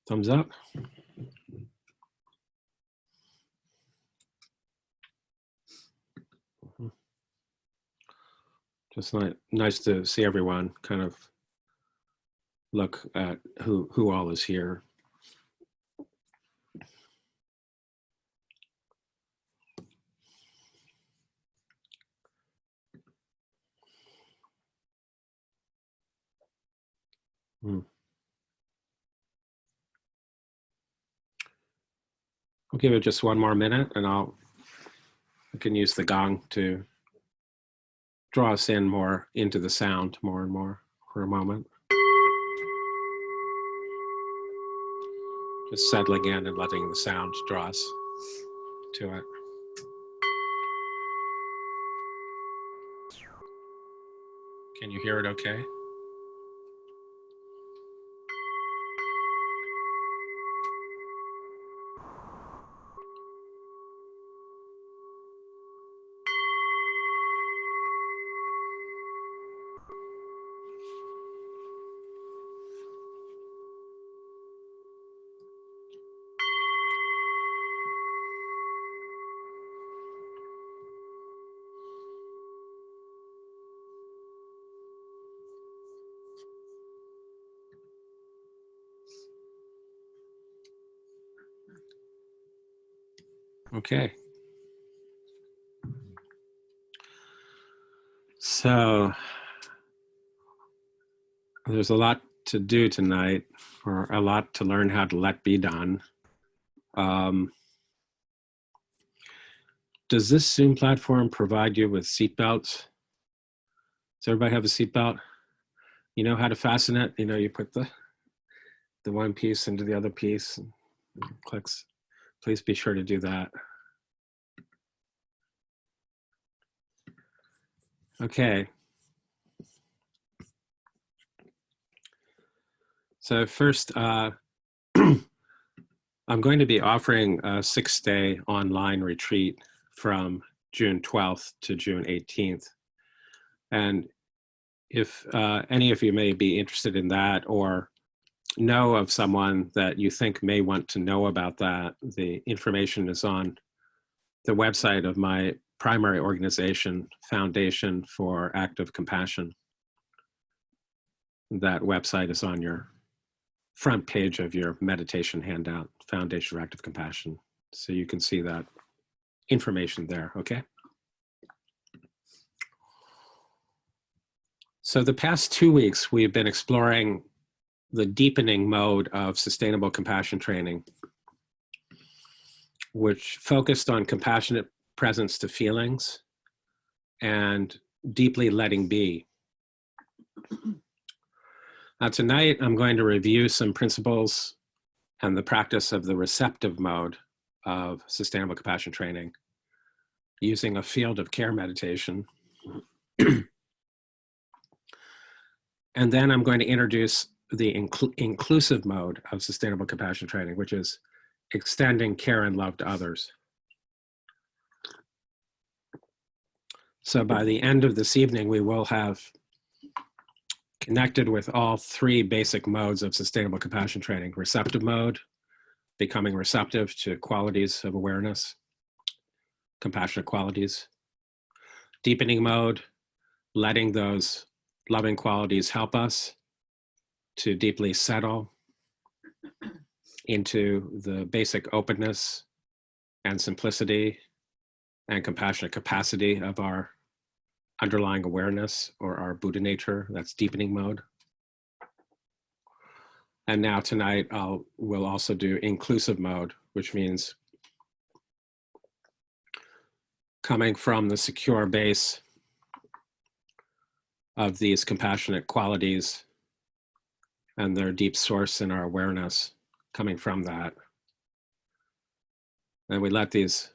Thumbs up. Just nice to see everyone kind of look at who all is here. I'll give it just one more minute, and I can use the gong to draw us in more into the sound more and more for a moment. Just settling in and letting the sound draw us to it. Can you hear it okay? Okay. So there's a lot to do tonight, or a lot to learn how to let be done. Does this Zoom platform provide you with seatbelts? Does everybody have a seatbelt? You know how to fasten it? You know, you put the one piece into the other piece and clicks. Please be sure to do that. Okay. So first, I'm going to be offering a 6-day online retreat from June 12th to June 18th. And if any of you may be interested in that, or know of someone that you think may want to know about that, the information is on the website of my primary organization, Foundation for Active Compassion. That website is on your front page of your meditation handout, Foundation for Active Compassion. So you can see that information there, okay? So the past 2 weeks, we've been exploring the deepening mode of sustainable compassion training, which focused on compassionate presence to feelings and deeply letting be. Now tonight, I'm going to review some principles and the practice of the receptive mode of sustainable compassion training using a field of care meditation. And then I'm going to introduce the inclusive mode of sustainable compassion training, which is extending care and love to others. So by the end of this evening, we will have connected with all 3 basic modes of sustainable compassion training: receptive mode, becoming receptive to qualities of awareness, compassionate qualities; deepening mode, letting those loving qualities help us to deeply settle into the basic openness and simplicity and compassionate capacity of our underlying awareness, or our Buddha nature. That's deepening mode. And now tonight, we'll also do inclusive mode, which means coming from the secure base of these compassionate qualities and their deep source in our awareness, coming from that. And we let these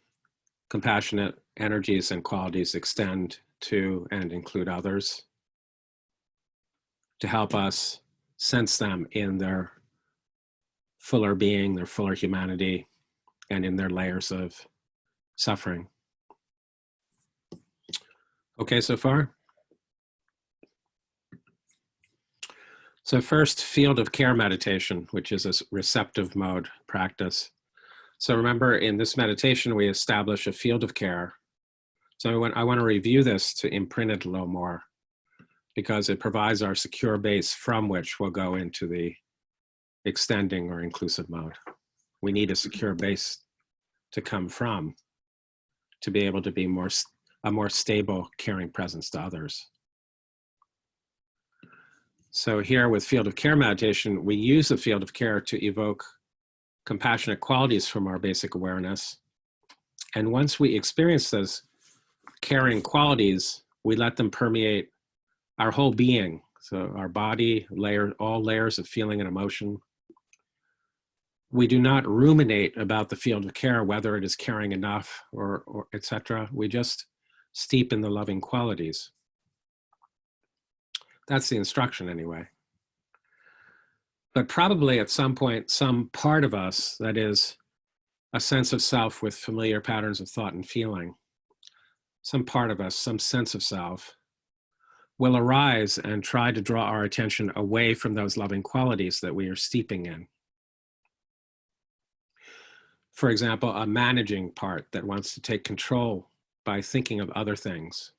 compassionate energies and qualities extend to and include others to help us sense them in their fuller being, their fuller humanity, and in their layers of suffering. Okay, so far? So first, field of care meditation, which is a receptive mode practice. So remember, in this meditation, we establish a field of care. So I want to review this to imprint it a little more, because it provides our secure base from which we'll go into the extending or inclusive mode. We need a secure base to come from to be able to be a more stable, caring presence to others. So here with field of care meditation, we use the field of care to evoke compassionate qualities from our basic awareness. And once we experience those caring qualities, we let them permeate our whole being. So our body, all layers of feeling and emotion. We do not ruminate about the field of care, whether it is caring enough or etc. We just steep in the loving qualities. That's the instruction anyway. But probably at some point, some part of us, that is a sense of self with familiar patterns of thought and feeling, some part of us, some sense of self, will arise and try to draw our attention away from those loving qualities that we are steeping in. For example, a managing part that wants to take control by thinking of other things,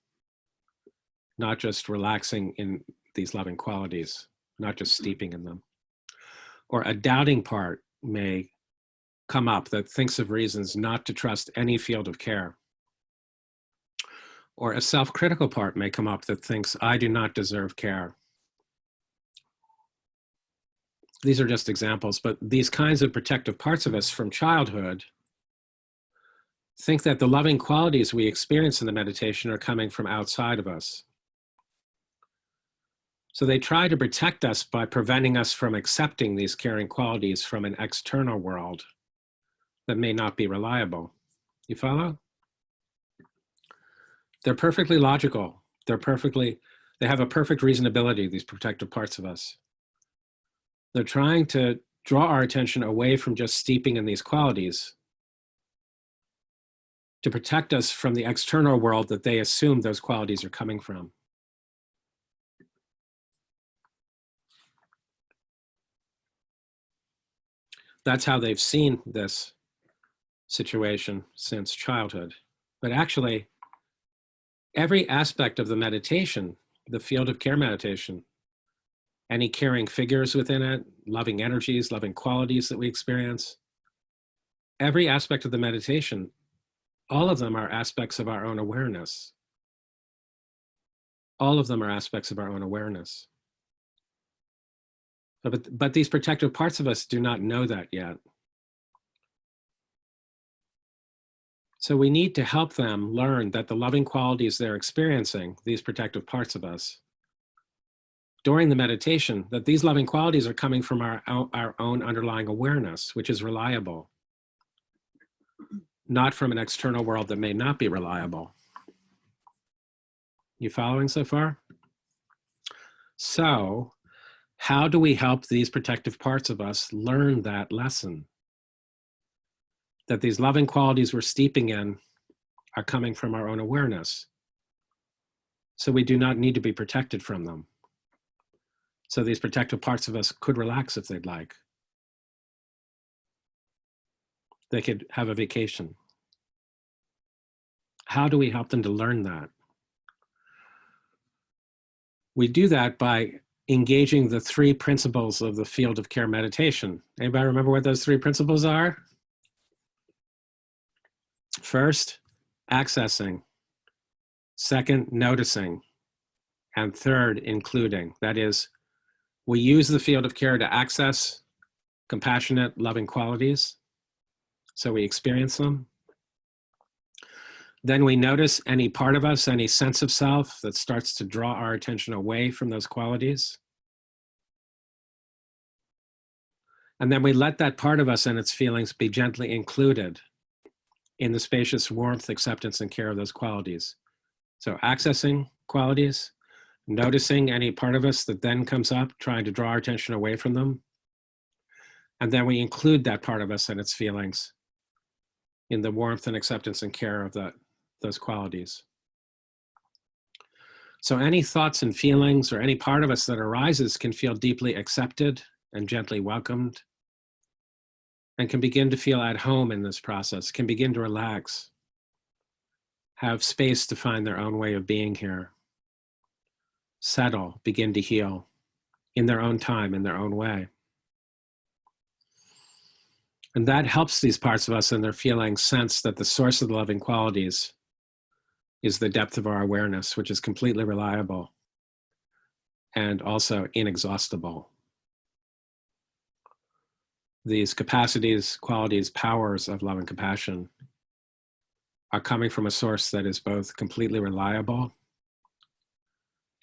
not just relaxing in these loving qualities, not just steeping in them. Or a doubting part may come up that thinks of reasons not to trust any field of care. Or a self-critical part may come up that thinks, I do not deserve care. These are just examples, but these kinds of protective parts of us from childhood think that the loving qualities we experience in the meditation are coming from outside of us. So they try to protect us by preventing us from accepting these caring qualities from an external world that may not be reliable. You follow? They're perfectly logical. They have a perfect reasonability, these protective parts of us. They're trying to draw our attention away from just steeping in these qualities to protect us from the external world that they assume those qualities are coming from. That's how they've seen this situation since childhood. But actually, every aspect of the meditation, the field of care meditation, any caring figures within it, loving energies, loving qualities that we experience, every aspect of the meditation, all of them are aspects of our own awareness. All of them are aspects of our own awareness. But these protective parts of us do not know that yet. So we need to help them learn that the loving qualities they're experiencing, these protective parts of us, during the meditation, that these loving qualities are coming from our own underlying awareness, which is reliable, not from an external world that may not be reliable. You following so far? So, how do we help these protective parts of us learn that lesson? That these loving qualities we're steeping in are coming from our own awareness. So we do not need to be protected from them. So these protective parts of us could relax if they'd like. They could have a vacation. How do we help them to learn that? We do that by engaging the three principles of the field of care meditation. Anybody remember what those three principles are? First, accessing. Second, noticing. And third, including. That is, we use the field of care to access compassionate, loving qualities, so we experience them. Then we notice any part of us, any sense of self that starts to draw our attention away from those qualities. And then we let that part of us and its feelings be gently included in the spacious warmth, acceptance, and care of those qualities. So accessing qualities, noticing any part of us that then comes up, trying to draw our attention away from them. And then we include that part of us and its feelings in the warmth and acceptance and care of those qualities. So any thoughts and feelings or any part of us that arises can feel deeply accepted and gently welcomed, and can begin to feel at home in this process, can begin to relax, have space to find their own way of being here, settle, begin to heal in their own time, in their own way. And that helps these parts of us and their feelings sense that the source of the loving qualities is the depth of our awareness, which is completely reliable and also inexhaustible. These capacities, qualities, powers of love and compassion are coming from a source that is both completely reliable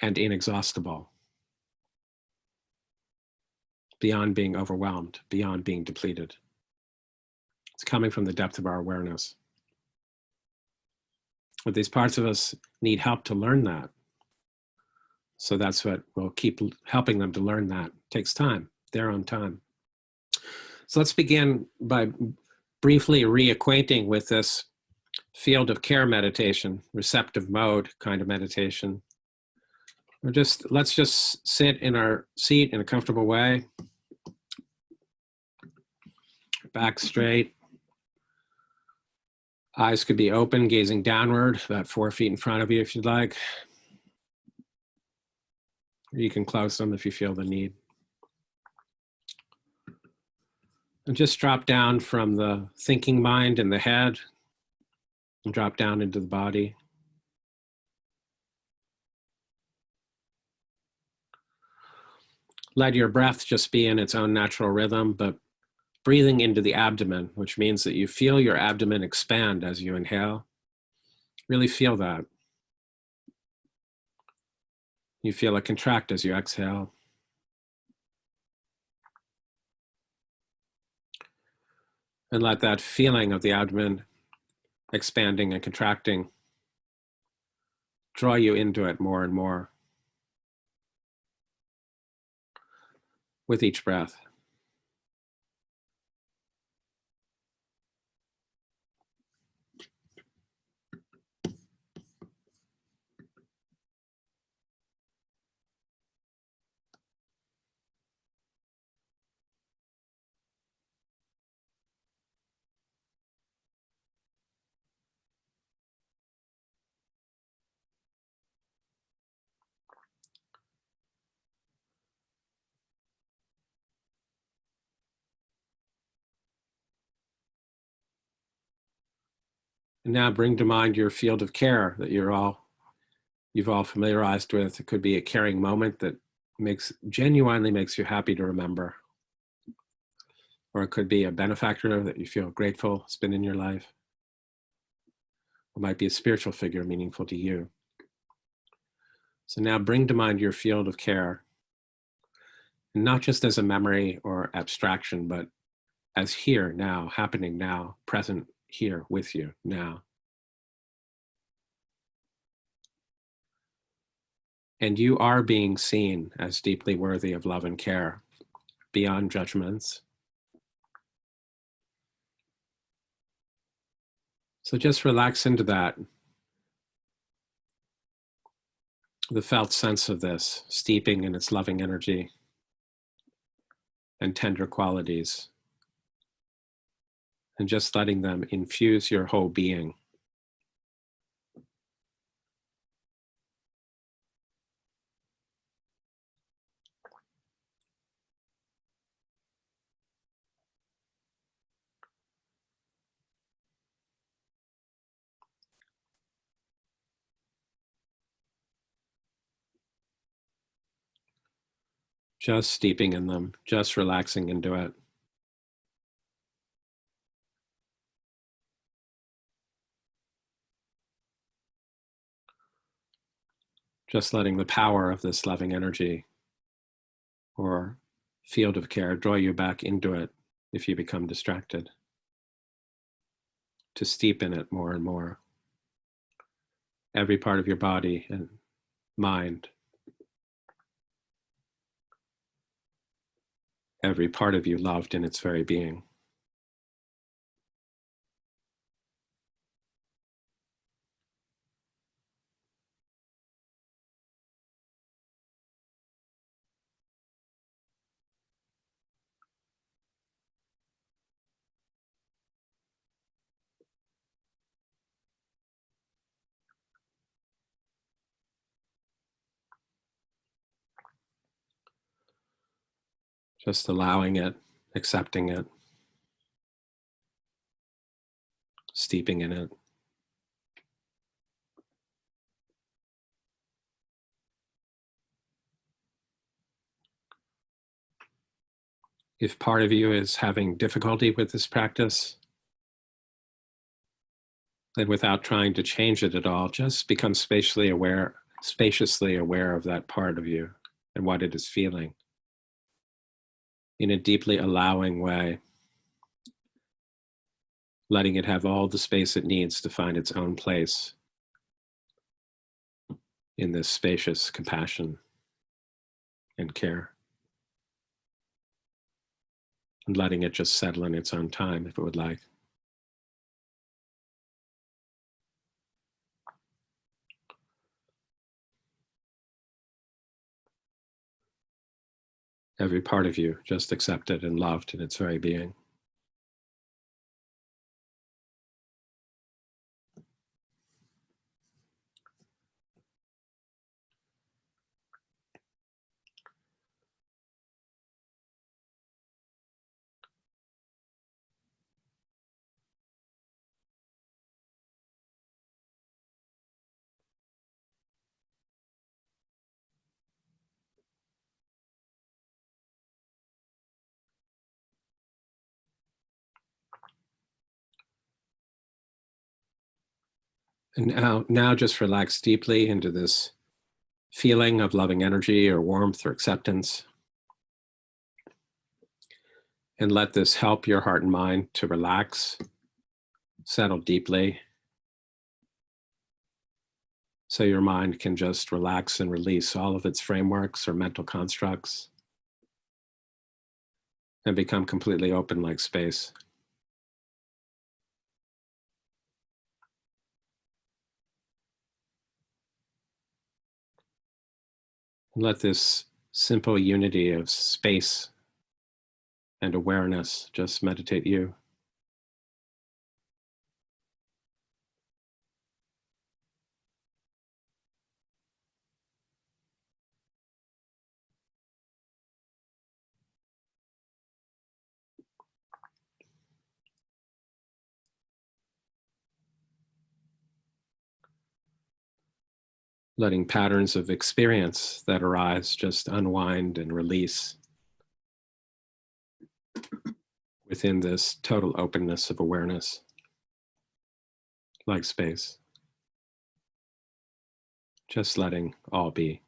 and inexhaustible, beyond being overwhelmed, beyond being depleted. It's coming from the depth of our awareness. But these parts of us need help to learn that. So that's what we'll keep helping them to learn that. It takes time, their own time. So let's begin by briefly reacquainting with this field of care meditation, receptive mode kind of meditation. Let's just sit in our seat in a comfortable way, back straight. Eyes could be open, gazing downward, about 4 feet in front of you if you'd like. You can close them if you feel the need. And just drop down from the thinking mind in the head and drop down into the body. Let your breath just be in its own natural rhythm, but breathing into the abdomen, which means that you feel your abdomen expand as you inhale. Really feel that. You feel it contract as you exhale. And let that feeling of the abdomen expanding and contracting draw you into it more and more with each breath. And now bring to mind your field of care that you've all familiarized with. It could be a caring moment that genuinely makes you happy to remember. Or it could be a benefactor that you feel grateful has been in your life. It might be a spiritual figure meaningful to you. So now bring to mind your field of care, and not just as a memory or abstraction, but as here, now, happening now, present here with you now. And you are being seen as deeply worthy of love and care, beyond judgments. So just relax into that, the felt sense of this, steeping in its loving energy and tender qualities, and just letting them infuse your whole being. Just steeping in them, just relaxing into it. Just letting the power of this loving energy or field of care draw you back into it if you become distracted, to steep in it more and more. Every part of your body and mind, every part of you loved in its very being. Just allowing it, accepting it, steeping in it. If part of you is having difficulty with this practice, then without trying to change it at all, just become spaciously aware of that part of you and what it is feeling in a deeply allowing way, letting it have all the space it needs to find its own place in this spacious compassion and care, and letting it just settle in its own time if it would like. Every part of you just accepted and loved in its very being. And now just relax deeply into this feeling of loving energy or warmth or acceptance. And let this help your heart and mind to relax, settle deeply, so your mind can just relax and release all of its frameworks or mental constructs and become completely open like space. And let this simple unity of space and awareness just meditate you. Letting patterns of experience that arise just unwind and release within this total openness of awareness, like space. Just letting all be.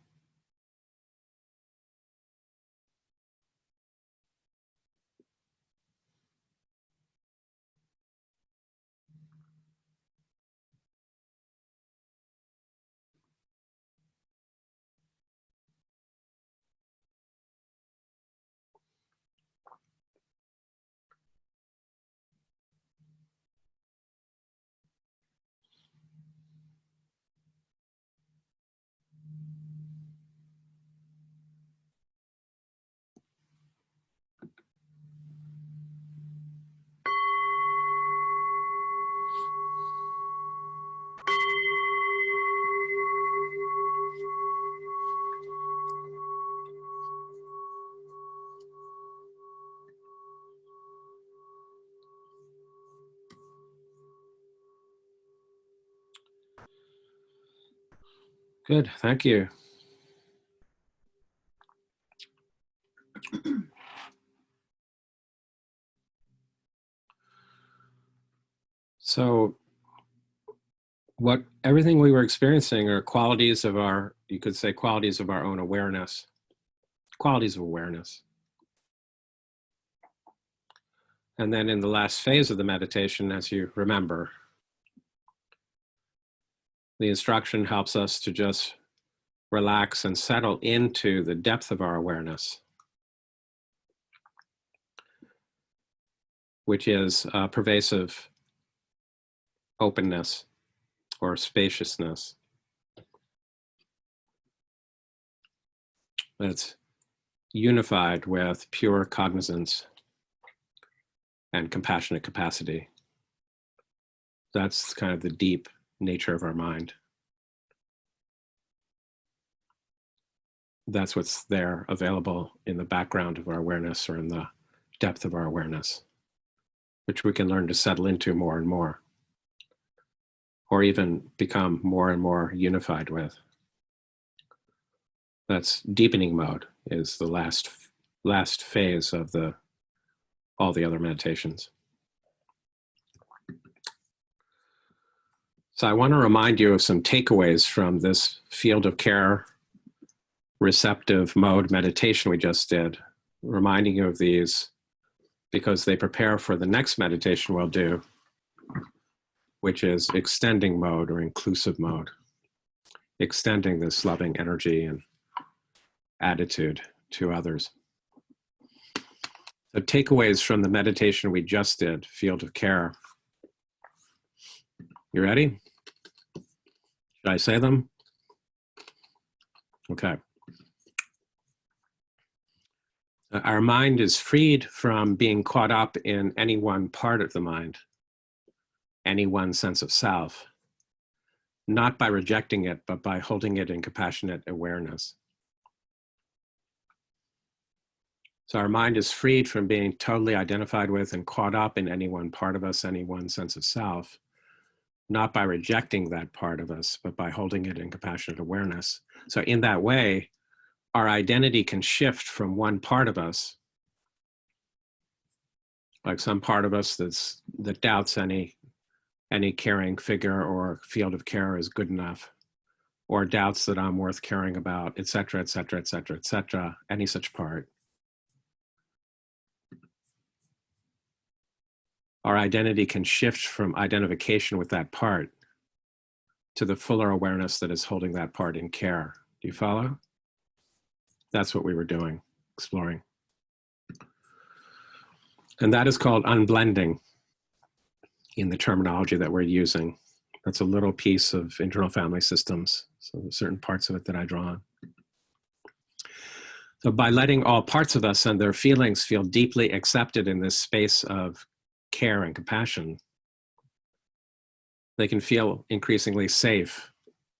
Good, thank you. So everything we were experiencing are qualities of our, you could say, qualities of our own awareness, qualities of awareness. And then in the last phase of the meditation, as you remember, the instruction helps us to just relax and settle into the depth of our awareness, which is pervasive openness or spaciousness. That's unified with pure cognizance and compassionate capacity. That's kind of the deep nature of our mind. that's what's there available in the background of our awareness or in the depth of our awareness, which we can learn to settle into more and more, or even become more and more unified with. That's deepening mode, is the last phase of all the other meditations. So I want to remind you of some takeaways from this field of care receptive mode meditation we just did, reminding you of these because they prepare for the next meditation we'll do, which is extending mode or inclusive mode, extending this loving energy and attitude to others. So takeaways from the meditation we just did, field of care. You ready? Should I say them? Okay. Our mind is freed from being caught up in any one part of the mind, any one sense of self, not by rejecting it, but by holding it in compassionate awareness. So our mind is freed from being totally identified with and caught up in any one part of us, any one sense of self, not by rejecting that part of us, but by holding it in compassionate awareness. So in that way, our identity can shift from one part of us, like some part of us that doubts any caring figure or field of care is good enough, or doubts that I'm worth caring about, et cetera, et cetera, et cetera, et cetera, any such part. Our identity can shift from identification with that part to the fuller awareness that is holding that part in care. Do you follow? That's what we were doing, exploring. And that is called unblending in the terminology that we're using. That's a little piece of internal family systems. So there's certain parts of it that I draw on. So by letting all parts of us and their feelings feel deeply accepted in this space of care and compassion, they can feel increasingly safe,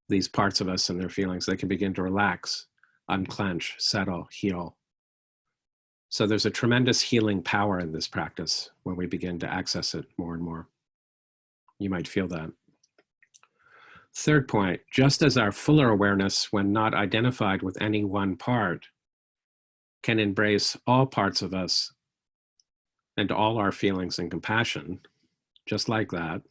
these parts of us and their feelings. They can begin to relax, unclench, settle, heal. So there's a tremendous healing power in this practice when we begin to access it more and more. You might feel that. Third point, just as our fuller awareness, when not identified with any one part, can embrace all parts of us and all our feelings and compassion, just like that,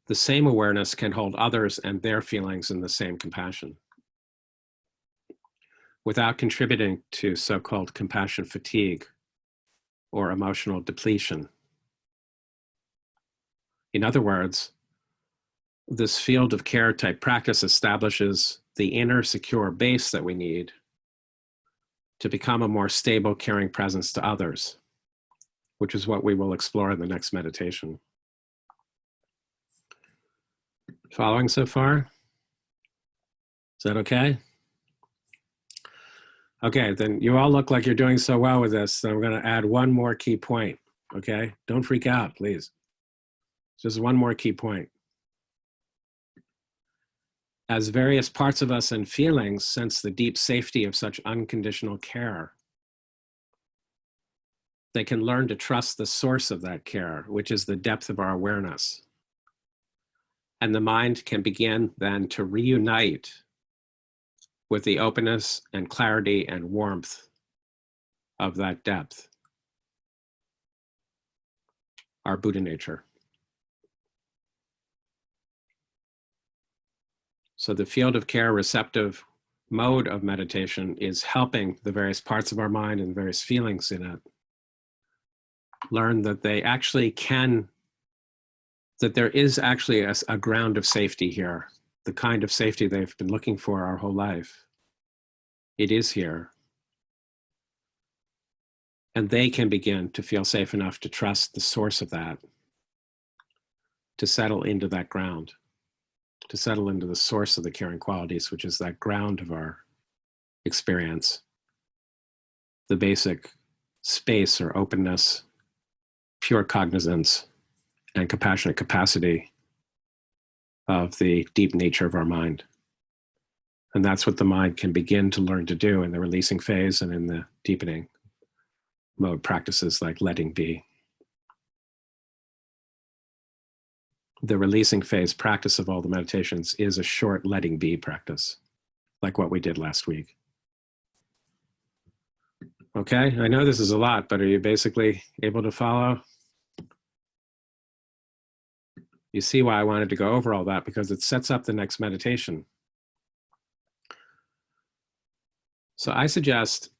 the same awareness can hold others and their feelings in the same compassion, without contributing to so-called compassion fatigue or emotional depletion. In other words, this field of care type practice establishes the inner secure base that we need to become a more stable, caring presence to others, which is what we will explore in the next meditation. Following so far? Is that okay? Okay, then you all look like you're doing so well with this, so I'm going to add one more key point, okay? Don't freak out, please. Just one more key point. As various parts of us and feelings sense the deep safety of such unconditional care, they can learn to trust the source of that care, which is the depth of our awareness. And the mind can begin then to reunite with the openness and clarity and warmth of that depth, our Buddha nature. So the field of care receptive mode of meditation is helping the various parts of our mind and various feelings in it learn that they actually can, that there is actually a ground of safety here, the kind of safety they've been looking for our whole life. It is here. And they can begin to feel safe enough to trust the source of that, to settle into that ground, to settle into the source of the caring qualities, which is that ground of our experience, the basic space or openness, pure cognizance, and compassionate capacity of the deep nature of our mind. And that's what the mind can begin to learn to do in the releasing phase and in the deepening mode practices like letting be. The releasing phase practice of all the meditations is a short letting be practice, like what we did last week. Okay, I know this is a lot, but are you basically able to follow? You see why I wanted to go over all that, because it sets up the next meditation. So I suggest,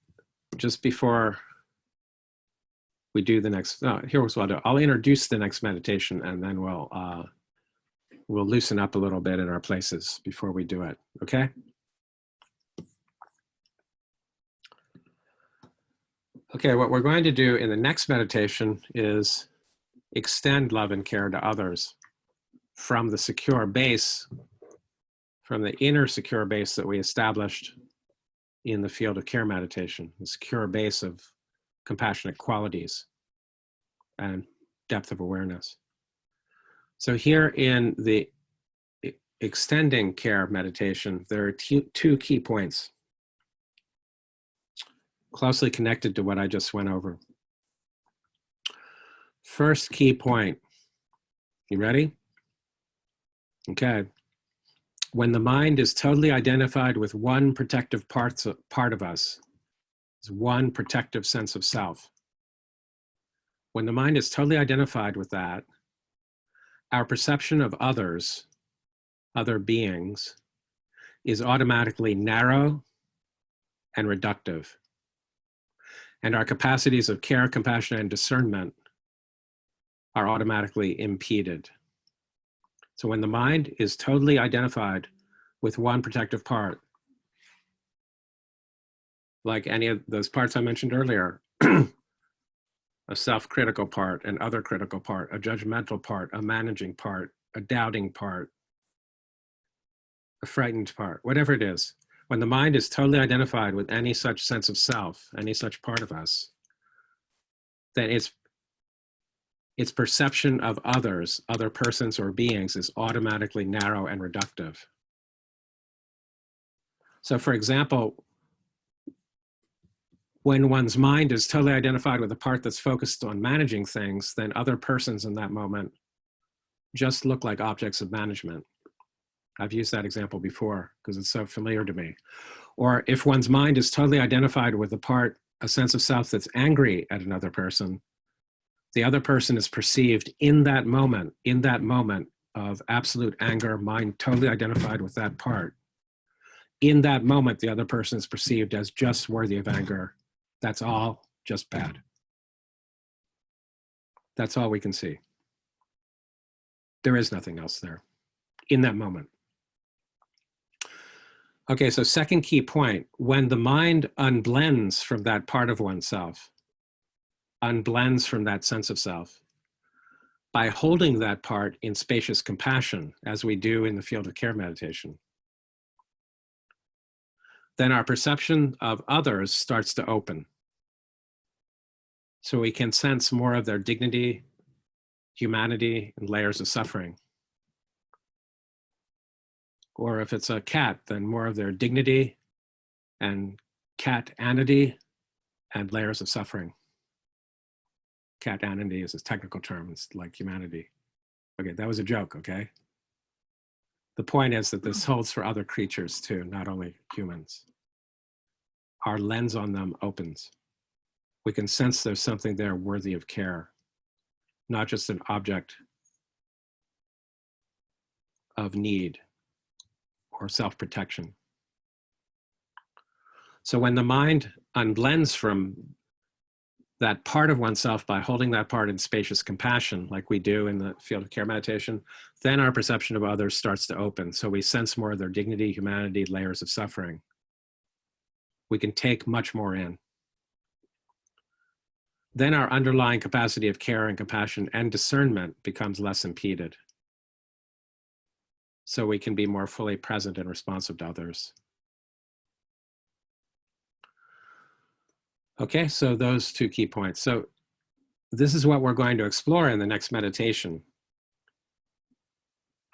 just before we do the next, here's what I'll do. I'll introduce the next meditation, and then we'll loosen up a little bit in our places before we do it, okay? Okay, what we're going to do in the next meditation is extend love and care to others from the secure base, from the inner secure base that we established in the field of care meditation, the secure base of compassionate qualities and depth of awareness. So here in the extending care meditation, there are two key points closely connected to what I just went over. First key point, you ready? Okay. When the mind is totally identified with one protective part of us, one protective sense of self. When the mind is totally identified with that, our perception of others, other beings, is automatically narrow and reductive. And our capacities of care, compassion, and discernment are automatically impeded. So when the mind is totally identified with one protective part, like any of those parts I mentioned earlier, a self-critical part, an other critical part, a judgmental part, a managing part, a doubting part, a frightened part, whatever it is, when the mind is totally identified with any such sense of self, any such part of us, then its perception of others, other persons or beings, is automatically narrow and reductive. So for example, when one's mind is totally identified with a part that's focused on managing things, then other persons in that moment just look like objects of management. I've used that example before because it's so familiar to me. Or if one's mind is totally identified with a sense of self that's angry at another person, the other person is perceived in that moment of absolute anger, mind totally identified with that part. In that moment, the other person is perceived as just worthy of anger. That's all just bad. That's all we can see. There is nothing else there in that moment. Okay, so second key point, when the mind unblends from that part of oneself, unblends from that sense of self, by holding that part in spacious compassion, as we do in the field of care meditation, then our perception of others starts to open. So we can sense more of their dignity, humanity, and layers of suffering. Or if it's a cat, then more of their dignity and cat-anity and layers of suffering. Cat-anity is a technical term, it's like humanity. Okay, that was a joke, okay? The point is that this holds for other creatures too, not only humans. Our lens on them opens. We can sense there's something there worthy of care, not just an object of need or self-protection. So when the mind unblends from that part of oneself by holding that part in spacious compassion, like we do in the field of care meditation, then our perception of others starts to open. So we sense more of their dignity, humanity, layers of suffering. We can take much more in. Then our underlying capacity of care and compassion and discernment becomes less impeded. So we can be more fully present and responsive to others. Okay, so those two key points. So this is what we're going to explore in the next meditation.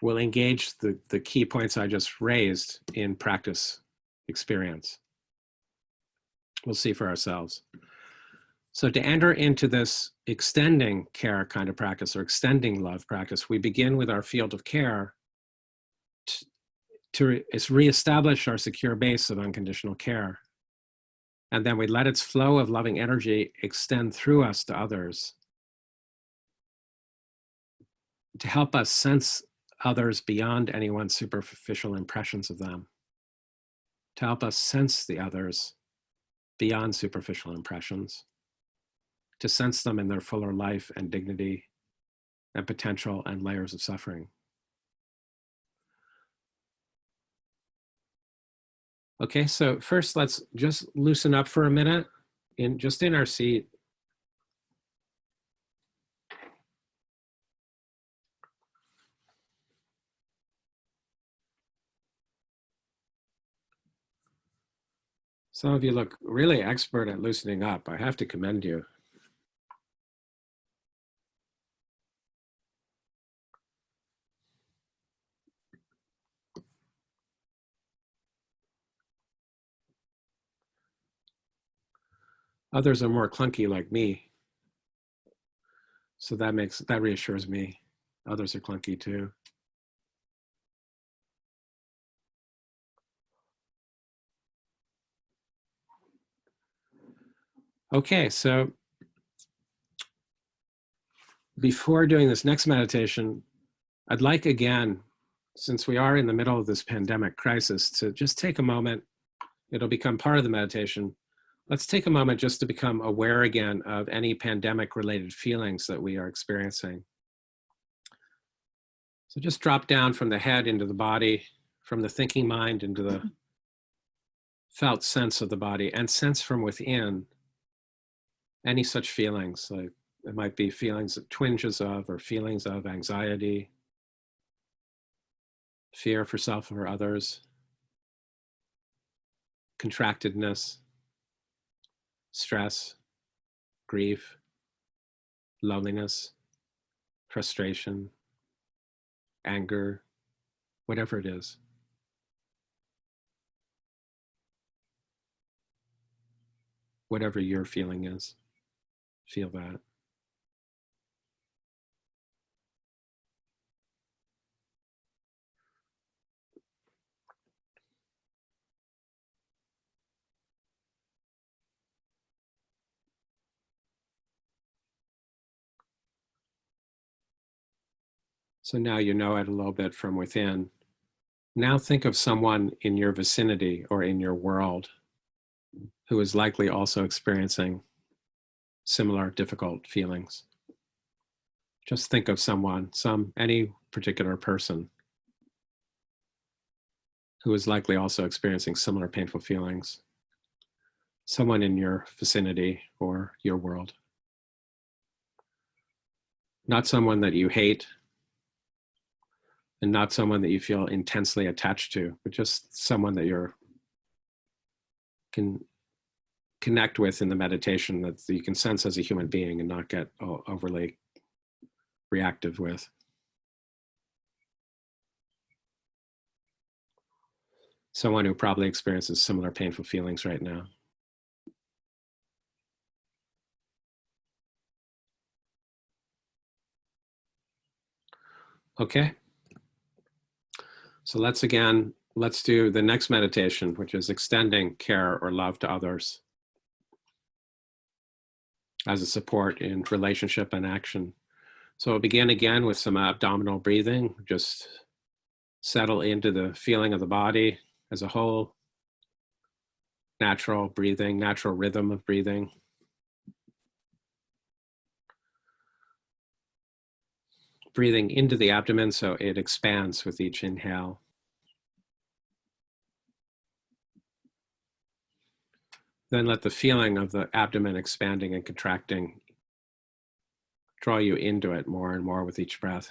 We'll engage the key points I just raised in practice experience. We'll see for ourselves. So to enter into this extending care kind of practice or extending love practice, we begin with our field of care to reestablish our secure base of unconditional care. And then we let its flow of loving energy extend through us to others to help us sense others beyond anyone's superficial impressions of them, to help us sense the others beyond superficial impressions, to sense them in their fuller life and dignity and potential and layers of suffering. Okay, so first let's just loosen up for a minute, just in our seat. Some of you look really expert at loosening up. I have to commend you. Others are more clunky like me. So that reassures me. Others are clunky too. Okay, so before doing this next meditation, I'd like again, since we are in the middle of this pandemic crisis, to just take a moment. It'll become part of the meditation. Let's take a moment just to become aware again of any pandemic-related feelings that we are experiencing. So just drop down from the head into the body, from the thinking mind into the felt sense of the body, and sense from within any such feelings. Like it might be feelings of twinges of, or feelings of anxiety, fear for self or others, contractedness, stress, grief, loneliness, frustration, anger, whatever it is. Whatever your feeling is, feel that. So now you know it a little bit from within. Now think of someone in your vicinity or in your world who is likely also experiencing similar difficult feelings. Just think of someone, any particular person who is likely also experiencing similar painful feelings. Someone in your vicinity or your world. Not someone that you hate, and not someone that you feel intensely attached to, but just someone that you can connect with in the meditation, that you can sense as a human being and not get overly reactive with. Someone who probably experiences similar painful feelings right now. Okay. So let's do the next meditation, which is extending care or love to others as a support in relationship and action. So we'll begin again with some abdominal breathing. Just settle into the feeling of the body as a whole. Natural breathing, natural rhythm of breathing. Breathing into the abdomen so it expands with each inhale. Then let the feeling of the abdomen expanding and contracting draw you into it more and more with each breath.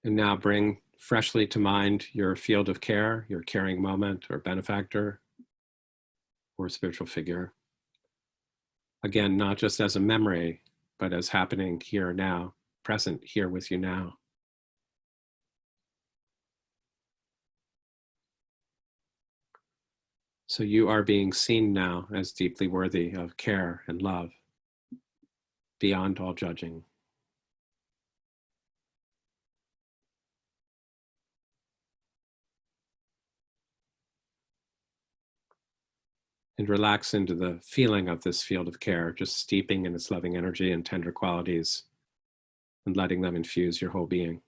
And now bring freshly to mind your field of care, your caring moment or benefactor or spiritual figure. Again, not just as a memory, but as happening here now, present here with you now. So you are being seen now as deeply worthy of care and love, beyond all judging. And relax into the feeling of this field of care, just steeping in its loving energy and tender qualities and letting them infuse your whole being.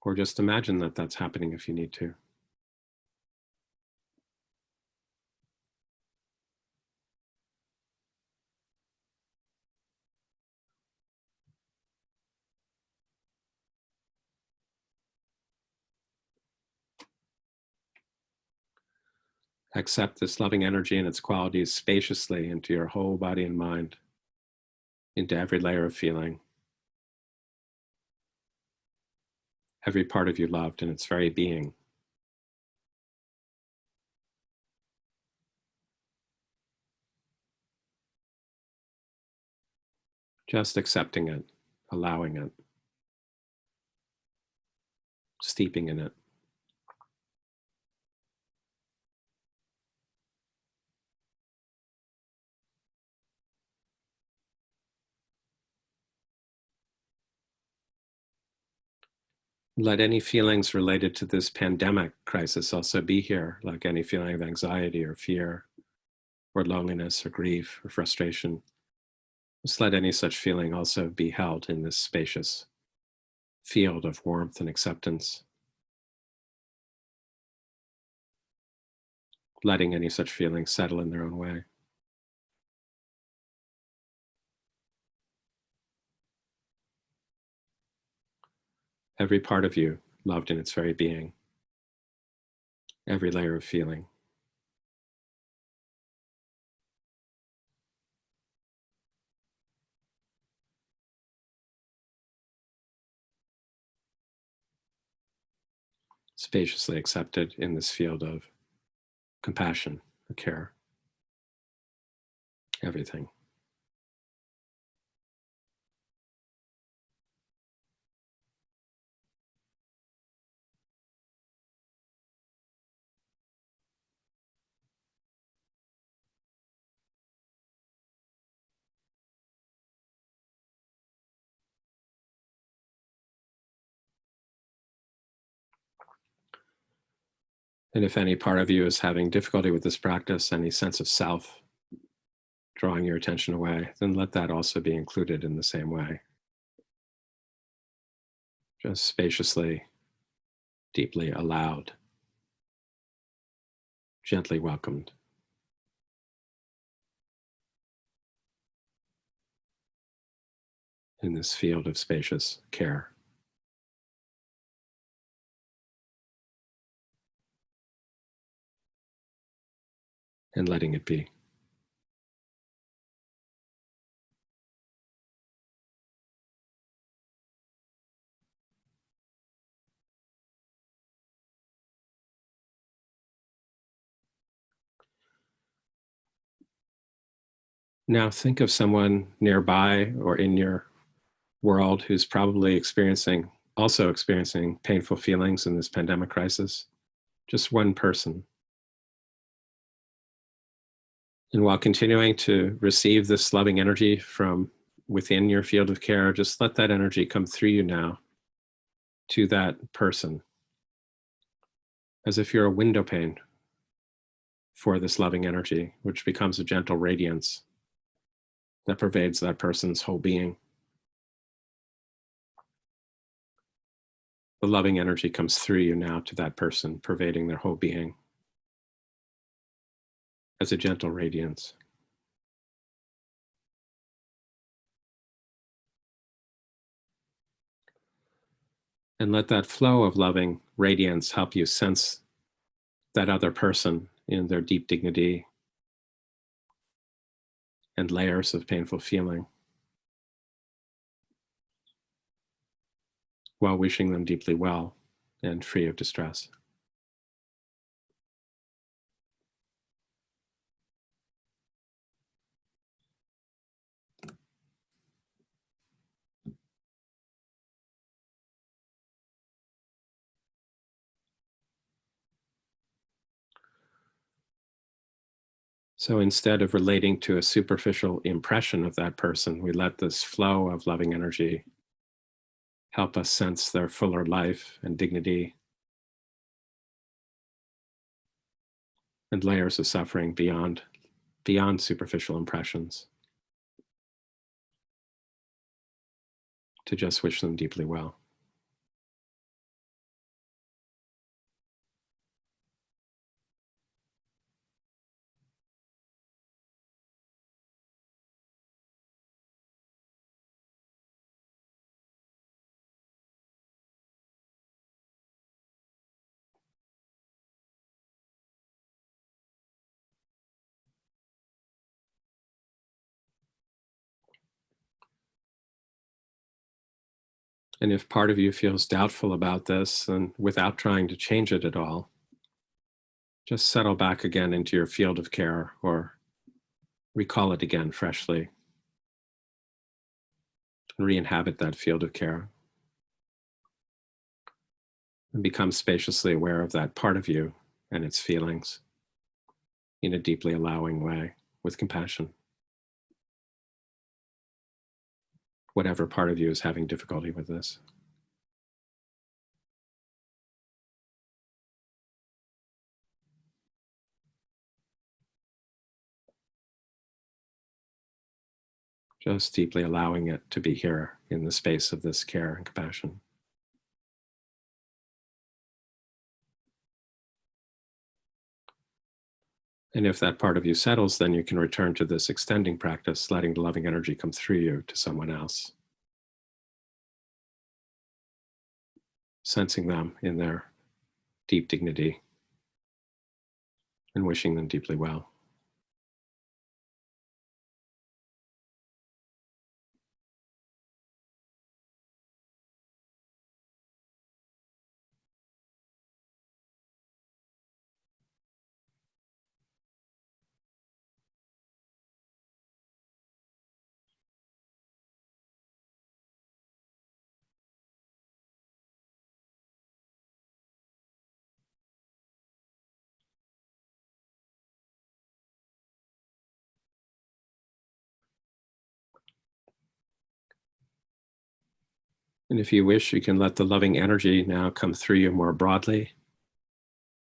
Or just imagine that that's happening if you need to. Accept this loving energy and its qualities spaciously into your whole body and mind, into every layer of feeling. Every part of you loved in its very being. Just accepting it, allowing it, steeping in it. Let any feelings related to this pandemic crisis also be here, like any feeling of anxiety or fear or loneliness or grief or frustration. Just let any such feeling also be held in this spacious field of warmth and acceptance. Letting any such feelings settle in their own way. Every part of you loved in its very being. Every layer of feeling. Spaciously accepted in this field of compassion, care, everything. And if any part of you is having difficulty with this practice, any sense of self drawing your attention away, then let that also be included in the same way. Just spaciously, deeply allowed, gently welcomed. In this field of spacious care. And letting it be. Now think of someone nearby or in your world who's probably also experiencing painful feelings in this pandemic crisis. Just one person. And while continuing to receive this loving energy from within your field of care, just let that energy come through you now to that person, as if you're a window pane for this loving energy, which becomes a gentle radiance that pervades that person's whole being. The loving energy comes through you now to that person, pervading their whole being as a gentle radiance. And let that flow of loving radiance help you sense that other person in their deep dignity and layers of painful feeling. while wishing them deeply well and free of distress. So instead of relating to a superficial impression of that person, we let this flow of loving energy help us sense their fuller life and dignity and layers of suffering beyond superficial impressions, to just wish them deeply well. And if part of you feels doubtful about this, and without trying to change it at all, just settle back again into your field of care, or recall it again freshly, and re-inhabit that field of care, and become spaciously aware of that part of you and its feelings in a deeply allowing way, with compassion. Whatever part of you is having difficulty with this. Just deeply allowing it to be here in the space of this care and compassion. And if that part of you settles, then you can return to this extending practice, letting the loving energy come through you to someone else, sensing them in their deep dignity and wishing them deeply well. And if you wish, you can let the loving energy now come through you more broadly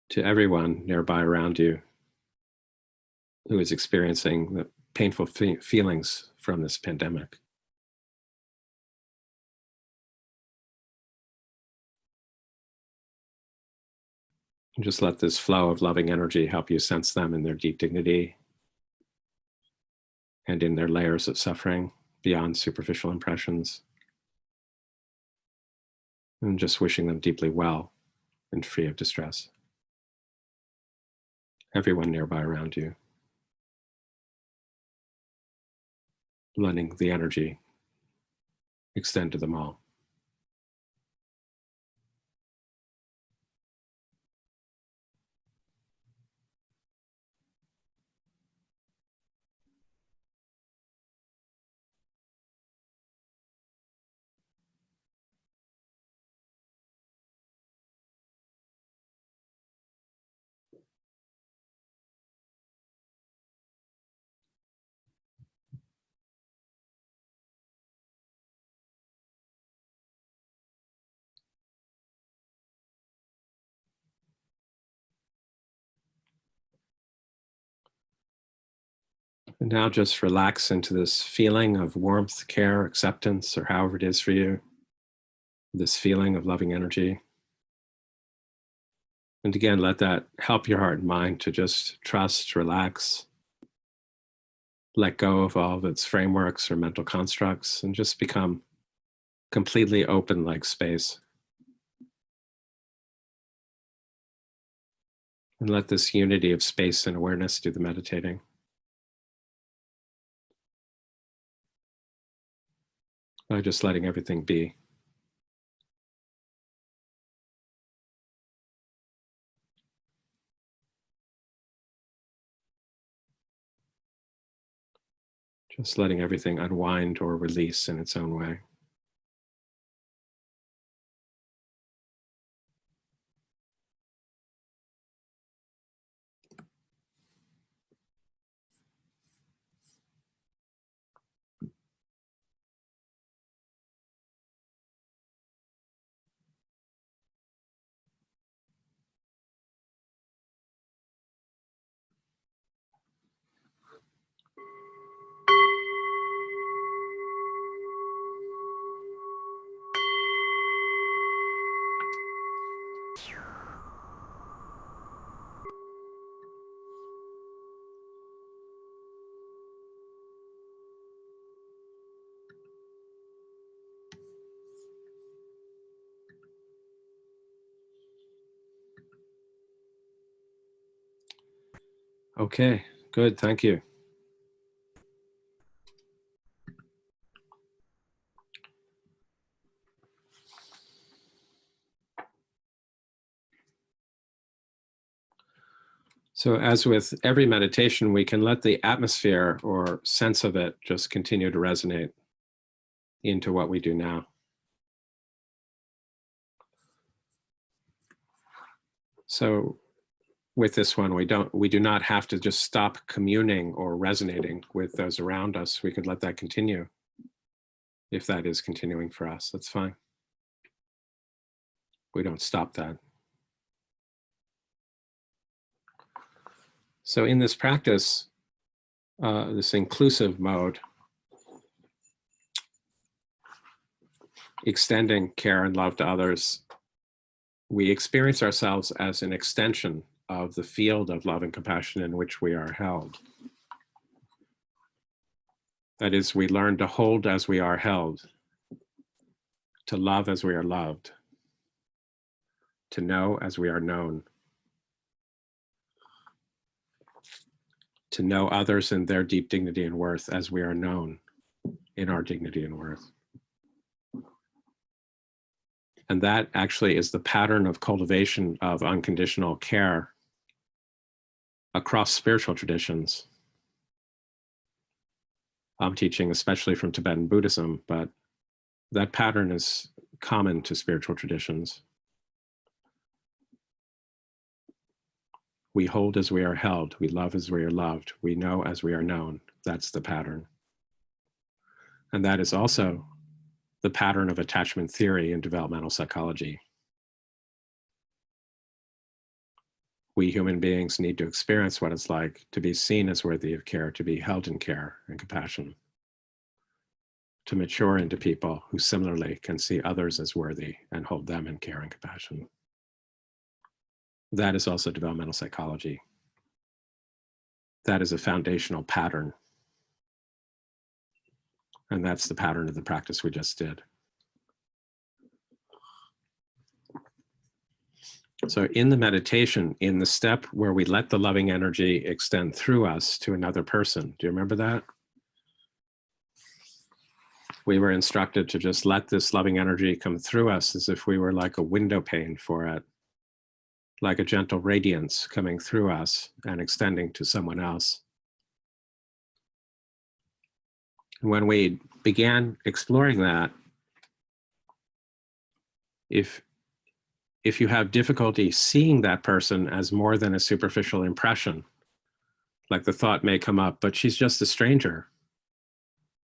to everyone nearby around you who is experiencing the painful feelings from this pandemic. And just let this flow of loving energy help you sense them in their deep dignity and in their layers of suffering beyond superficial impressions. And just wishing them deeply well and free of distress. Everyone nearby around you. Letting the energy extend to them all. And now just relax into this feeling of warmth, care, acceptance, or however it is for you. This feeling of loving energy. And again, let that help your heart and mind to just trust, relax, let go of all of its frameworks or mental constructs, and just become completely open like space. And let this unity of space and awareness do the meditating. By just letting everything be. Just letting everything unwind or release in its own way. Okay, good, thank you. So as with every meditation, we can let the atmosphere or sense of it just continue to resonate into what we do now. So with this one, we do not have to just stop communing or resonating with those around us. We could let that continue. If that is continuing for us, that's fine. We don't stop that. So in this practice, this inclusive mode, extending care and love to others, we experience ourselves as an extension of the field of love and compassion in which we are held. That is, we learn to hold as we are held, to love as we are loved, to know as we are known, to know others in their deep dignity and worth as we are known in our dignity and worth. And that actually is the pattern of cultivation of unconditional care across spiritual traditions. I'm teaching especially from Tibetan Buddhism, but that pattern is common to spiritual traditions. We hold as we are held, we love as we are loved, we know as we are known. That's the pattern. And that is also the pattern of attachment theory in developmental psychology. We human beings need to experience what it's like to be seen as worthy of care, to be held in care and compassion, to mature into people who similarly can see others as worthy and hold them in care and compassion. That is also developmental psychology. That is a foundational pattern. And that's the pattern of the practice we just did. So in the meditation, in the step where we let the loving energy extend through us to another person, do you remember that? We were instructed to just let this loving energy come through us as if we were like a window pane for it, like a gentle radiance coming through us and extending to someone else. And when we began exploring that, if you have difficulty seeing that person as more than a superficial impression, like the thought may come up, but she's just a stranger,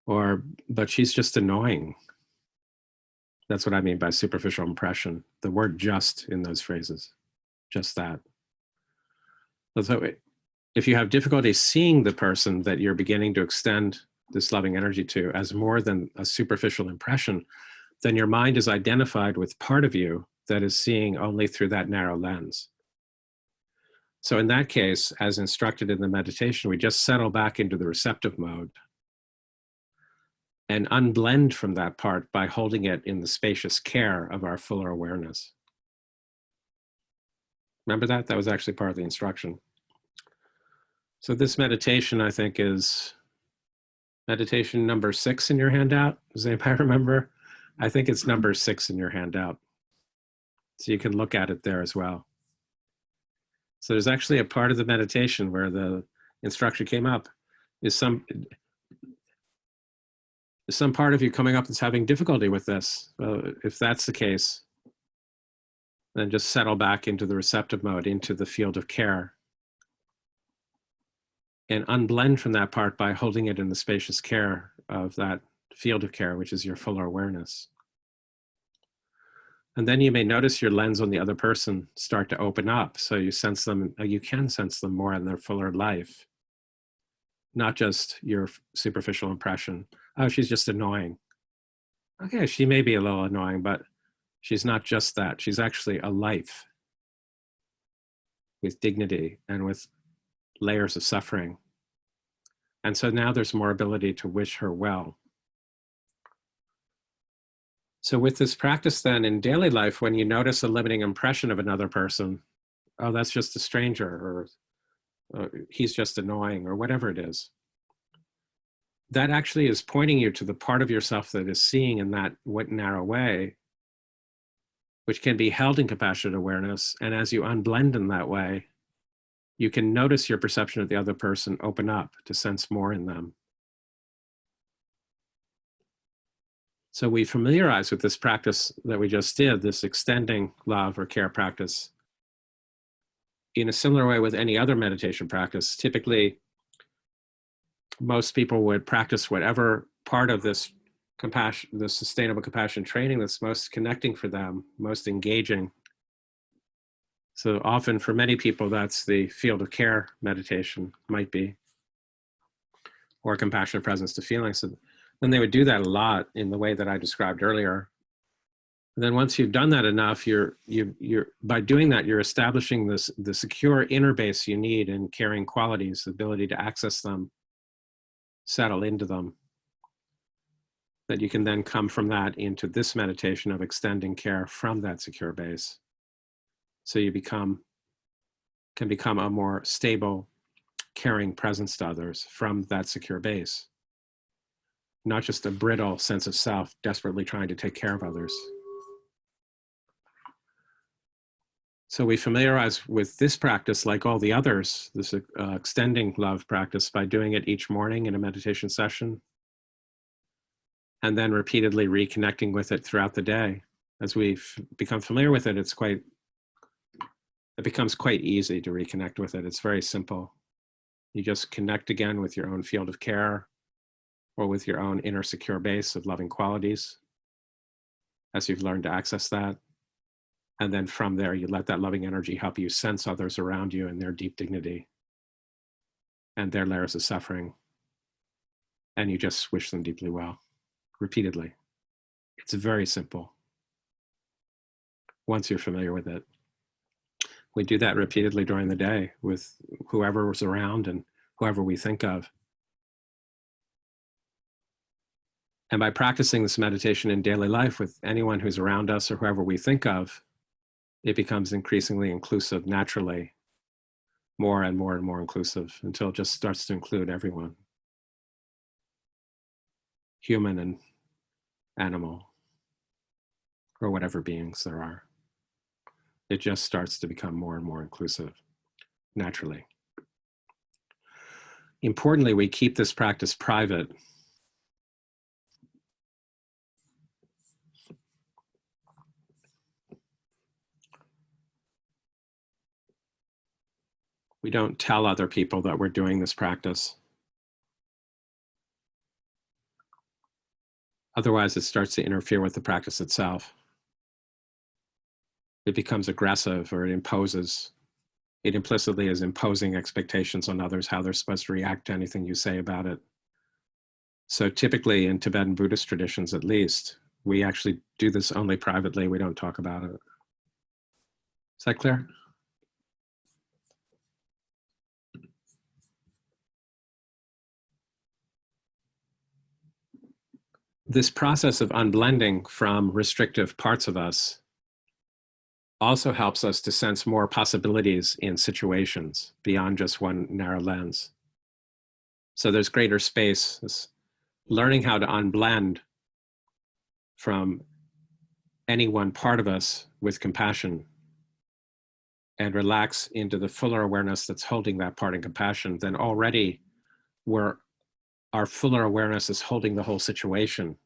or but she's just annoying. That's what I mean by superficial impression. The word just in those phrases, just that. So if you have difficulty seeing the person that you're beginning to extend this loving energy to as more than a superficial impression, then your mind is identified with part of you that is seeing only through that narrow lens. So in that case, as instructed in the meditation, we just settle back into the receptive mode and unblend from that part by holding it in the spacious care of our fuller awareness. Remember that? That was actually part of the instruction. So this meditation, I think, is meditation number 6 in your handout. Does anybody remember? I think it's number 6 in your handout. So you can look at it there as well. So there's actually a part of the meditation where the instruction came up is Is some part of you coming up that's having difficulty with this? If that's the case, then just settle back into the receptive mode, into the field of care, and unblend from that part by holding it in the spacious care of that field of care, which is your fuller awareness. And then you may notice your lens on the other person start to open up. So you sense them, you can sense them more in their fuller life, not just your superficial impression. Oh, she's just annoying. Okay, she may be a little annoying, but she's not just that. She's actually a life with dignity and with layers of suffering. And so now there's more ability to wish her well. So with this practice then in daily life, when you notice a limiting impression of another person, oh, that's just a stranger, or he's just annoying, or whatever it is, that actually is pointing you to the part of yourself that is seeing in that narrow way, which can be held in compassionate awareness. And as you unblend in that way, you can notice your perception of the other person open up to sense more in them. So we familiarize with this practice that we just did, this extending love or care practice, in a similar way with any other meditation practice. Typically, most people would practice whatever part of this compassion, the sustainable compassion training that's most connecting for them, most engaging. So often for many people, that's the field of care meditation, might be, or compassionate presence to feeling. So then they would do that a lot in the way that I described earlier. And then once you've done that enough, you're by doing that, you're establishing the secure inner base you need in caring qualities, the ability to access them, settle into them, that you can then come from that into this meditation of extending care from that secure base. So you can become a more stable, caring presence to others from that secure base, not just a brittle sense of self desperately trying to take care of others. So we familiarize with this practice like all the others, this extending love practice, by doing it each morning in a meditation session, and then repeatedly reconnecting with it throughout the day. As we become familiar with it, it becomes quite easy to reconnect with it. It's very simple. You just connect again with your own field of care, or with your own inner secure base of loving qualities, as you've learned to access that. And then from there, you let that loving energy help you sense others around you and their deep dignity and their layers of suffering. And you just wish them deeply well, repeatedly. It's very simple once you're familiar with it. We do that repeatedly during the day with whoever was around and whoever we think of. And by practicing this meditation in daily life with anyone who's around us or whoever we think of, it becomes increasingly inclusive naturally, more and more and more inclusive, until it just starts to include everyone, human and animal, or whatever beings there are. It just starts to become more and more inclusive naturally. Importantly, we keep this practice private. We don't tell other people that we're doing this practice. Otherwise, it starts to interfere with the practice itself. It becomes aggressive, or it implicitly is imposing expectations on others, how they're supposed to react to anything you say about it. So typically in Tibetan Buddhist traditions, at least, we actually do this only privately. We don't talk about it. Is that clear? This process of unblending from restrictive parts of us also helps us to sense more possibilities in situations beyond just one narrow lens. So there's greater space. This learning how to unblend from any one part of us with compassion and relax into the fuller awareness that's holding that part in compassion, then already we're our fuller awareness is holding the whole situation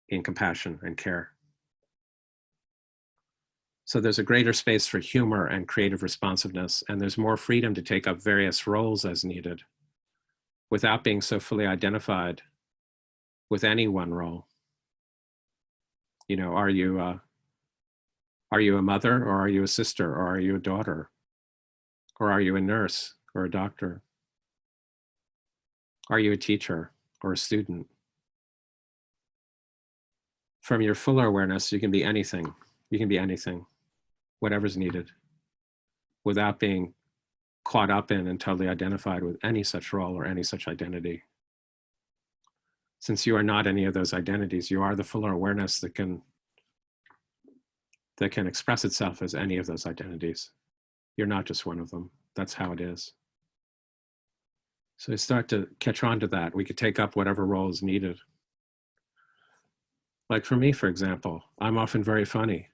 in compassion and care. So there's a greater space for humor and creative responsiveness, and there's more freedom to take up various roles as needed without being so fully identified with any one role. You know, are you a mother, or are you a sister, or are you a daughter? Or are you a nurse or a doctor? Are you a teacher or a student? From your fuller awareness, you can be anything. You can be anything, whatever's needed, without being caught up in and totally identified with any such role or any such identity. Since you are not any of those identities, you are the fuller awareness that can express itself as any of those identities. You're not just one of them. That's how it is. So we start to catch on to that. We could take up whatever role is needed. Like for me, for example, I'm often very funny.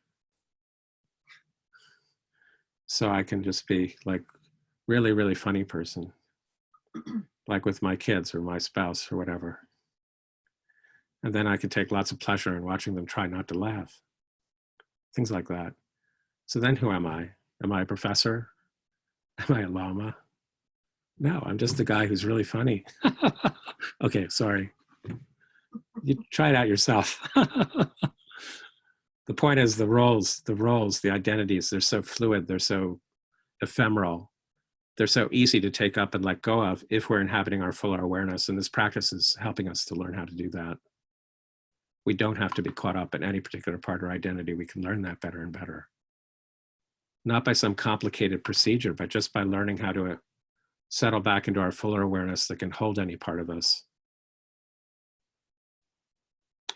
So I can just be like really, really funny person, like with my kids or my spouse or whatever. And then I can take lots of pleasure in watching them try not to laugh. Things like that. So then who am I? Am I a professor? Am I a lama? No, I'm just a guy who's really funny. Okay, sorry. You try it out yourself. The point is the roles, the identities, they're so fluid, they're so ephemeral. They're so easy to take up and let go of if we're inhabiting our fuller awareness. And this practice is helping us to learn how to do that. We don't have to be caught up in any particular part or identity. We can learn that better and better. Not by some complicated procedure, but just by learning how to settle back into our fuller awareness that can hold any part of us,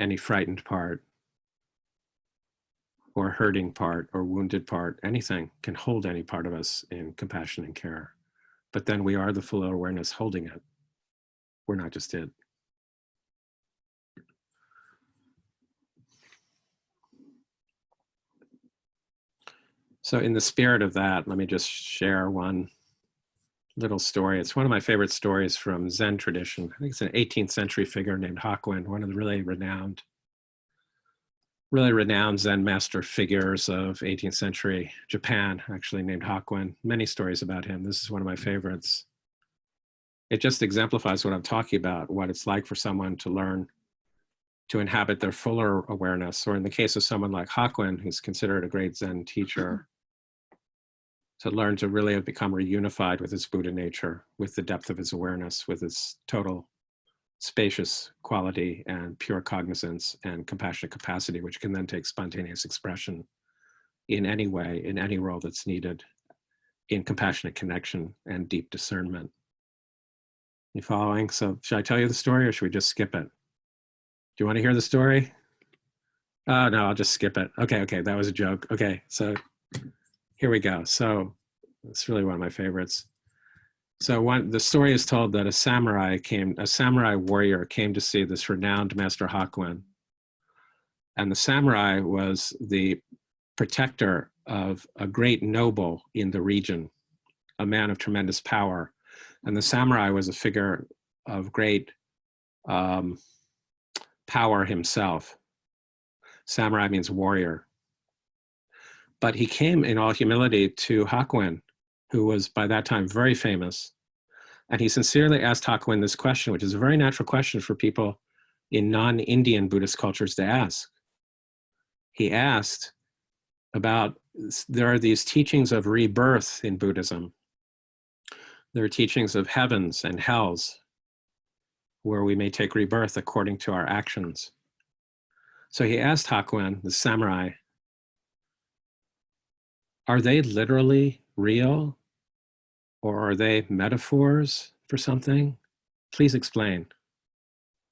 any frightened part, or hurting part, or wounded part, anything can hold any part of us in compassion and care. But then we are the fuller awareness holding it. We're not just it. So in the spirit of that, let me just share one little story. It's one of my favorite stories from Zen tradition. I think it's an 18th century figure named Hakuin, one of the really renowned Zen master figures of 18th century Japan, actually, named Hakuin. Many stories about him. This is one of my favorites. It just exemplifies what I'm talking about, what it's like for someone to learn to inhabit their fuller awareness, or in the case of someone like Hakuin, who's considered a great Zen teacher, to learn to really have become reunified with his Buddha nature, with the depth of his awareness, with his total spacious quality and pure cognizance and compassionate capacity, which can then take spontaneous expression in any way, in any role that's needed, in compassionate connection and deep discernment. You following? So should I tell you the story, or should we just skip it? Do you want to hear the story? Oh, no, I'll just skip it. Okay, that was a joke. Okay, so here we go. So it's really one of my favorites. So the story is told that a samurai warrior came to see this renowned Master Hakuin. And the samurai was the protector of a great noble in the region, a man of tremendous power. And the samurai was a figure of great power himself. Samurai means warrior. But he came in all humility to Hakuin, who was by that time very famous. And he sincerely asked Hakuin this question, which is a very natural question for people in non-Indian Buddhist cultures to ask. He asked about, there are these teachings of rebirth in Buddhism. There are teachings of heavens and hells, where we may take rebirth according to our actions. So he asked Hakuin, the samurai, are they literally real, or are they metaphors for something? Please explain.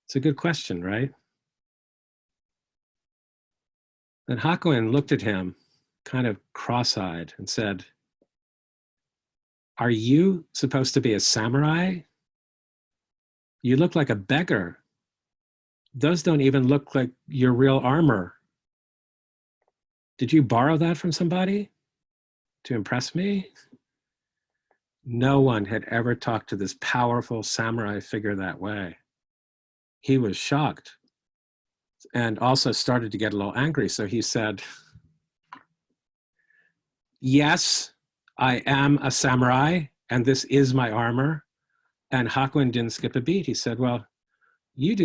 It's a good question, right? Then Hakuin looked at him kind of cross-eyed and said, are you supposed to be a samurai? You look like a beggar. Those don't even look like your real armor. Did you borrow that from somebody to impress me? No one had ever talked to this powerful samurai figure that way. he was shocked and also started to get a little angry. So he said, yes, I am a samurai, and this is my armor. And Hakuin didn't skip a beat. He said, well, you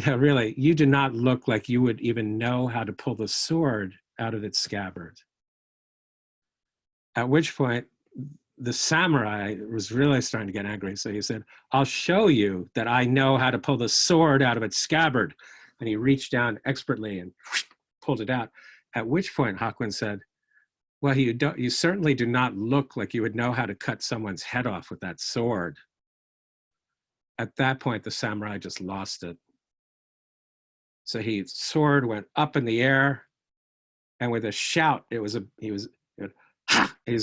really, you do not look like you would even know how to pull the sword out of its scabbard. At which point, the samurai was really starting to get angry. So he said, I'll show you that I know how to pull the sword out of its scabbard. And he reached down expertly and pulled it out. At which point, Hakuin said, well, you certainly do not look like you would know how to cut someone's head off with that sword. At that point, the samurai just lost it. So his sword went up in the air, and with a shout, he was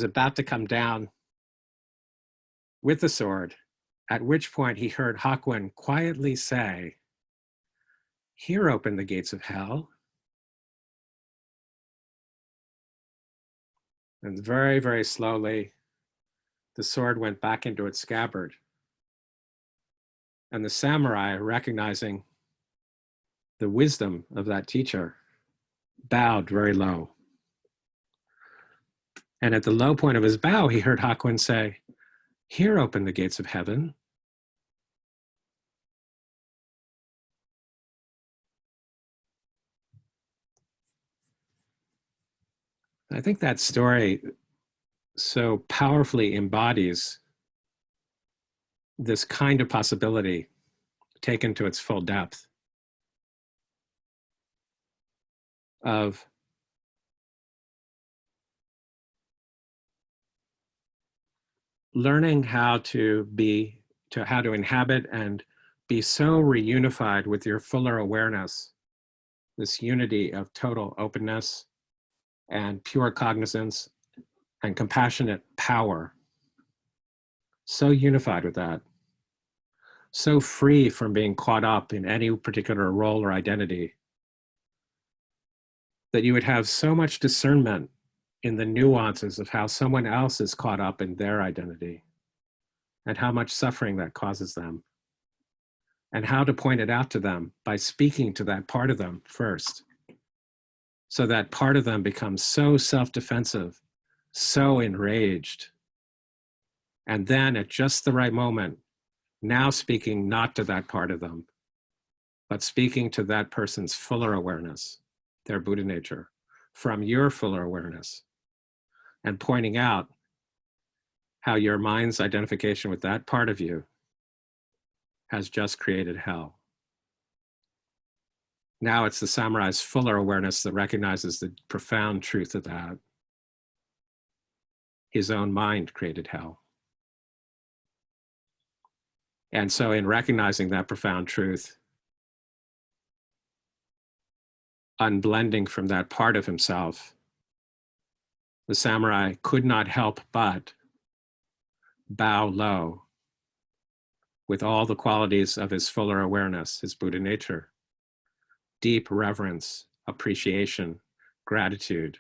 about to come down with the sword, at which point he heard Hakuin quietly say, here open the gates of hell. And very, very slowly, the sword went back into its scabbard. And the samurai, recognizing the wisdom of that teacher, bowed very low. And at the low point of his bow, he heard Hakuin say, here open the gates of heaven. I think that story so powerfully embodies this kind of possibility taken to its full depth of learning how to inhabit and be so reunified with your fuller awareness, this unity of total openness and pure cognizance and compassionate power, so unified with that, so free from being caught up in any particular role or identity, that you would have so much discernment in the nuances of how someone else is caught up in their identity and how much suffering that causes them, and how to point it out to them by speaking to that part of them first. So that part of them becomes so self-defensive, so enraged. And then at just the right moment, now speaking not to that part of them, but speaking to that person's fuller awareness, their Buddha nature, from your fuller awareness, and pointing out how your mind's identification with that part of you has just created hell. Now it's the samurai's fuller awareness that recognizes the profound truth of that. His own mind created hell. And so in recognizing that profound truth, unblending from that part of himself, the samurai could not help but bow low with all the qualities of his fuller awareness, his Buddha nature. Deep reverence, appreciation, gratitude,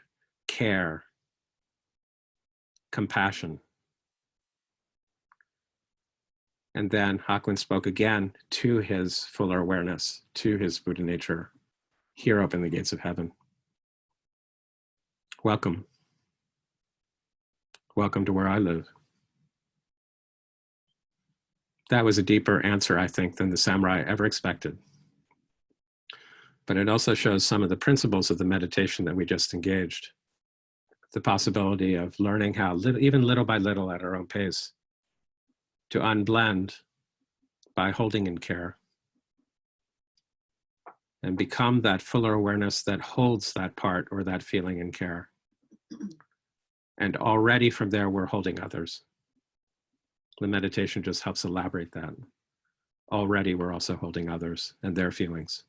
care, compassion. And then Hakuin spoke again to his fuller awareness, to his Buddha nature. Here open the gates of heaven. Welcome. Welcome to where I live. That was a deeper answer, I think, than the samurai ever expected. But it also shows some of the principles of the meditation that we just engaged. The possibility of learning how, even little by little at our own pace, to unblend by holding in care and become that fuller awareness that holds that part or that feeling in care. And already from there, we're holding others. The meditation just helps elaborate that. Already, we're also holding others and their feelings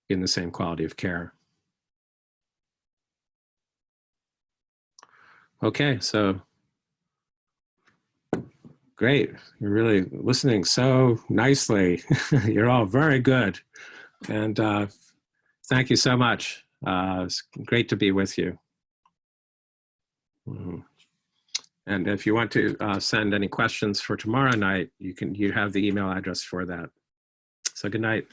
in the same quality of care. Okay, so great. You're really listening so nicely. You're all very good. And thank you so much. It's great to be with you. And if you want to send any questions for tomorrow night, you have the email address for that. So good night.